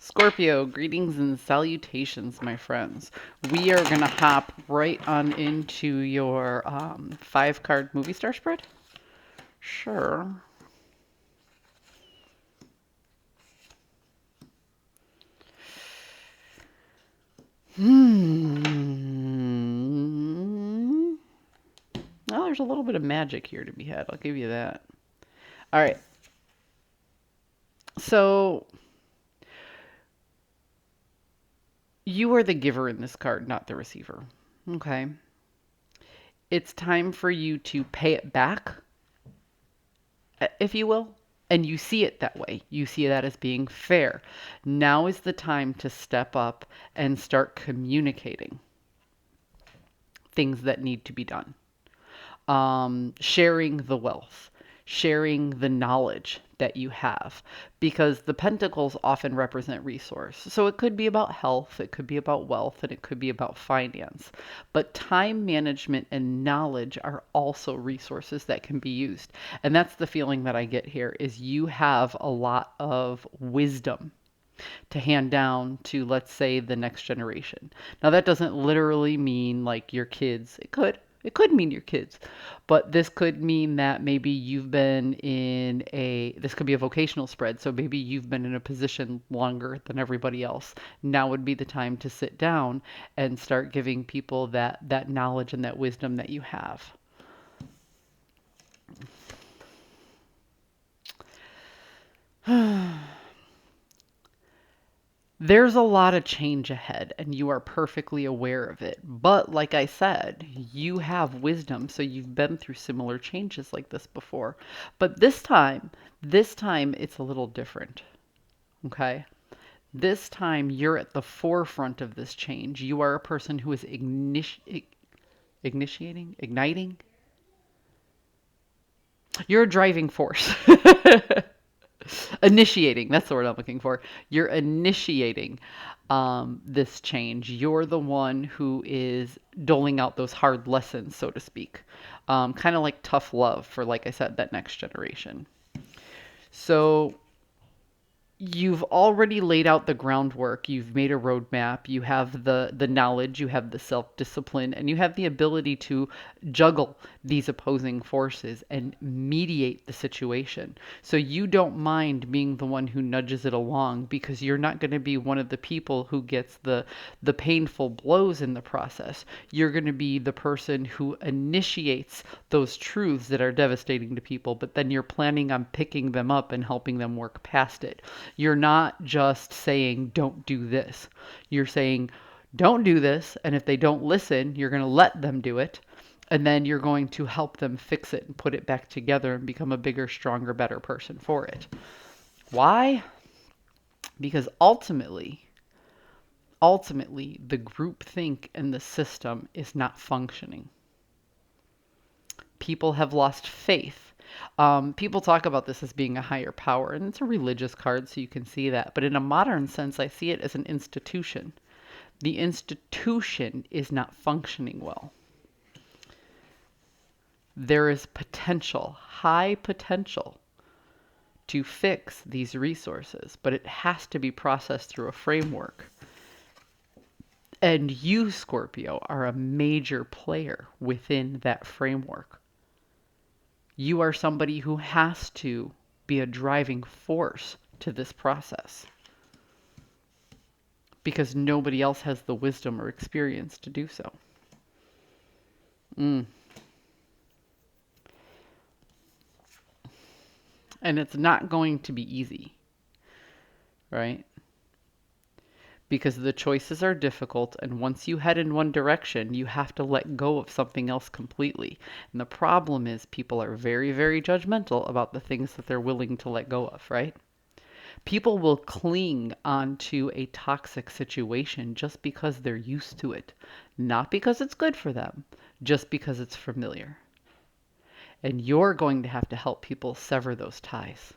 Scorpio, greetings and salutations, my friends. We are going to hop right on into your 5 card movie star spread. Sure. Well, there's a little bit of magic here to be had. I'll give you that. All right. So, you are the giver in this card, not the receiver. Okay. It's time for you to pay it back, if you will. And you see it that way. You see that as being fair. Now is the time to step up and start communicating things that need to be done. Sharing the wealth, sharing the knowledge that you have, because the pentacles often represent resource. So it could be about health, it could be about wealth, and it could be about finance. But time management and knowledge are also resources that can be used. And that's the feeling that I get here is you have a lot of wisdom to hand down to, let's say, the next generation. Now, that doesn't literally mean like your kids. It could. It could mean your kids, but this could mean that maybe you've been this could be a vocational spread. So maybe you've been in a position longer than everybody else. Now would be the time to sit down and start giving people that knowledge and that wisdom that you have. There's a lot of change ahead, and you are perfectly aware of it. But like I said, you have wisdom, so you've been through similar changes like this before. But this time it's a little different. Okay? This time you're at the forefront of this change. You are a person who is igniting. You're a driving force. Initiating, that's the word I'm looking for. You're initiating this change. You're the one who is doling out those hard lessons, so to speak. Kind of like tough love for, like I said, that next generation. So you've already laid out the groundwork. You've made a roadmap. You have the knowledge, you have the self-discipline, and you have the ability to juggle these opposing forces and mediate the situation. So you don't mind being the one who nudges it along because you're not going to be one of the people who gets the painful blows in the process. You're going to be the person who initiates those truths that are devastating to people, but then you're planning on picking them up and helping them work past it. You're not just saying, don't do this. You're saying, don't do this. And if they don't listen, you're going to let them do it. And then you're going to help them fix it and put it back together and become a bigger, stronger, better person for it. Why? Because ultimately, the groupthink and the system is not functioning. People have lost faith. People talk about this as being a higher power, and it's a religious card, so you can see that. But in a modern sense, I see it as an institution. The institution is not functioning well. There is potential, high potential, to fix these resources, but it has to be processed through a framework. And you, Scorpio, are a major player within that framework. You are somebody who has to be a driving force to this process because nobody else has the wisdom or experience to do so. And it's not going to be easy, right? Because the choices are difficult, and once you head in one direction, you have to let go of something else completely. And the problem is people are very, very judgmental about the things that they're willing to let go of, right? People will cling onto a toxic situation just because they're used to it, not because it's good for them, just because it's familiar. And you're going to have to help people sever those ties.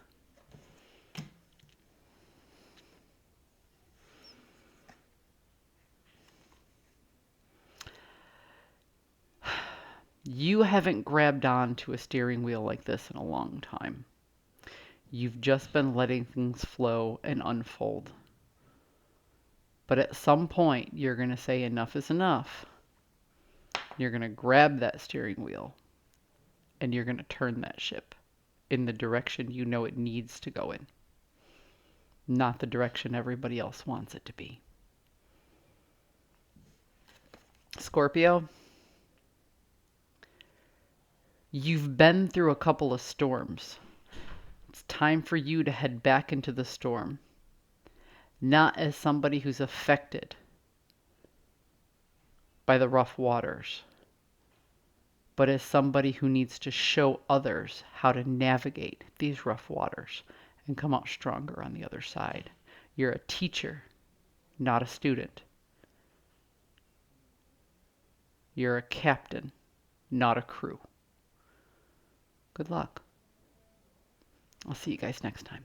You haven't grabbed on to a steering wheel like this in a long time. You've just been letting things flow and unfold. But at some point, you're going to say enough is enough. You're going to grab that steering wheel and you're going to turn that ship in the direction you know it needs to go in, not the direction everybody else wants it to be. Scorpio, you've been through a couple of storms. It's time for you to head back into the storm, not as somebody who's affected by the rough waters, but as somebody who needs to show others how to navigate these rough waters and come out stronger on the other side. You're a teacher, not a student. You're a captain, not a crew. Good luck. I'll see you guys next time.